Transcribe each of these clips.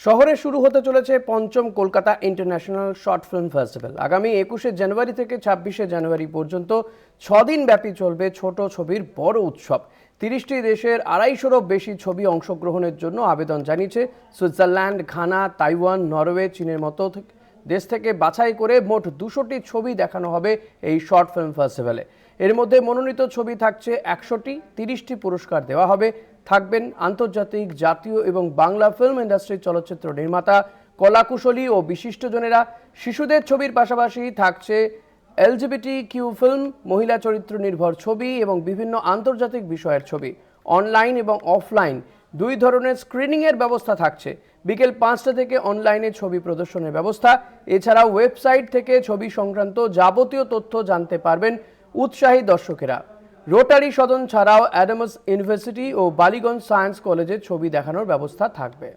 শহরে শুরু হতে চলেছে পঞ্চম Kolkata international short film festival. আগামী 21শে জানুয়ারি থেকে 26শে জানুয়ারি পর্যন্ত 6 দিন ব্যাপী চলবে ছোট ছবির বড় উৎসব। 30টি দেশের 250-রও বেশি ছবি অংশগ্রহণের জন্য আবেদন জানিয়েছে সুইজারল্যান্ড, ঘানা, তাইওয়ান, নরওয়ে, চীনের মতো দেশ থেকে বাছাই করে মোট 200টি ছবি দেখানো হবে এই শর্ট ফিল্ম ফেস্টিভ্যালে। এর মধ্যে মনোনীত ছবি থাকছে 100টি, 30টি পুরস্কার দেওয়া হবে। থাকবেন আন্তর্জাতিক, জাতীয় এবং বাংলা ফিল্ম ইন্ডাস্ট্রির চলচ্চিত্র নির্মাতা, কলাকুশলী ও বিশিষ্টজনেরা। শিশুদের ছবির পাশাপাশি থাকছে LGBTQ ফিল্ম, মহিলা চরিত্র নির্ভর ছবি এবং বিভিন্ন আন্তর্জাতিক বিষয়ের ছবি। অনলাইন এবং অফলাইন দুই ধরনের স্ক্রিনিংয়ের ব্যবস্থা থাকছে। বিকেল 5টা থেকে অনলাইনে ছবি প্রদর্শনের ব্যবস্থা। এছাড়াও ওয়েবসাইট থেকে ছবি সংক্রান্ত যাবতীয় তথ্য জানতে পারবেন উৎসাহী দর্শকেরা। রোটারি সদন ছাড়াও অ্যাডামস ইউনিভার্সিটি ও বালিগঞ্জ সায়েন্স কলেজে ছবি দেখানোর ব্যবস্থা থাকবে।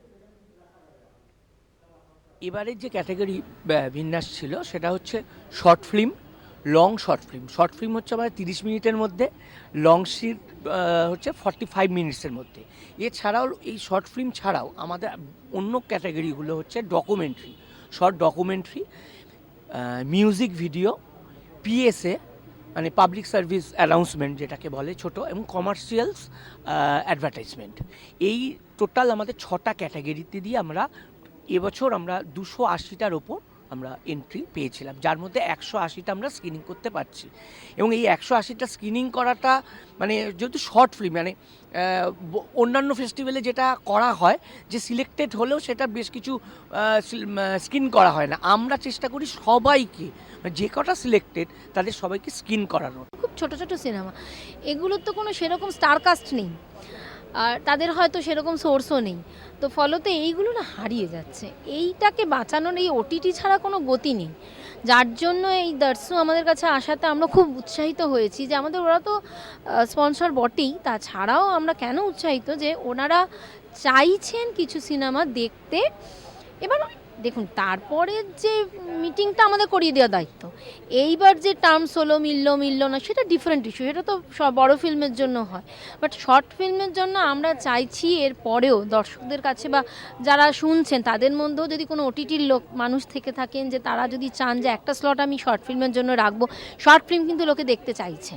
এবারের যে ক্যাটাগরি বিন্যাস ছিল সেটা হচ্ছে short film, long short film. Short film হচ্ছে আমাদের 30 মিনিটের মধ্যে, লং শিট হচ্ছে 45 মিনিটসের মধ্যে। এছাড়াও এই শর্ট ফিল্ম ছাড়াও আমাদের অন্য ক্যাটাগরিগুলো হচ্ছে documentary, short documentary, music video, PSA মানে পাবলিক সার্ভিস অ্যানাউন্সমেন্ট যেটাকে বলে ছোট, এবং কমার্শিয়ালস অ্যাডভার্টাইজমেন্ট। এই টোটাল আমাদের 6টা ক্যাটাগরিতে দিয়ে এবছর আমরা 280টার ওপর আমরা এন্ট্রি পেয়েছিলাম, যার মধ্যে 180টা আমরা স্ক্রিনিং করতে পারছি। এবং এই 180টা স্ক্রিনিং করাটা মানে যেহেতু শর্ট ফিল্ম, মানে অন্যান্য ফেস্টিভ্যালে যেটা করা হয় যে সিলেক্টেড হলেও সেটা বেশ কিছু স্ক্রিন করা হয় না, আমরা চেষ্টা করি সবাইকে, যে কটা সিলেক্টেড তাদের সবাইকে স্ক্রিন করানোর। খুব ছোট ছোট সিনেমা, এগুলোর তো কোনো সেরকম স্টারকাস্ট নেই, আর তাদের হয়তো সেরকম সোর্সও নেই, তো ফলত এইগুলো না হারিয়ে যাচ্ছে। এইটাকে বাঁচানোর এই OTT ছাড়া কোনো গতি নেই, যার জন্য এই দর্শু আমাদের কাছে আসাতে আমরা খুব উৎসাহিত হয়েছি যে আমাদের ওরা তো স্পন্সর বটেই, তাছাড়াও আমরা কেন উৎসাহিত যে ওনারা চাইছেন কিছু সিনেমা দেখতে। এবার দেখুন, তারপরে যে মিটিংটা আমাদের করিয়ে দেওয়া দায়িত্ব, এইবার যে টার্মস হলো মিলল না সেটা ডিফারেন্ট ইস্যু, সেটা তো সব বড় ফিল্মের জন্য হয়, বাট শর্ট ফিল্মের জন্য আমরা চাইছি এর পরেও দর্শকদের কাছে বা যারা শুনছেন তাদের মধ্যেও যদি কোনো OTTর মানুষ থেকে থাকেন যে তারা যদি চান যে একটা স্লট আমি শর্ট ফিল্মের জন্য রাখবো, শর্ট ফিল্ম কিন্তু লোকে দেখতে চাইছে।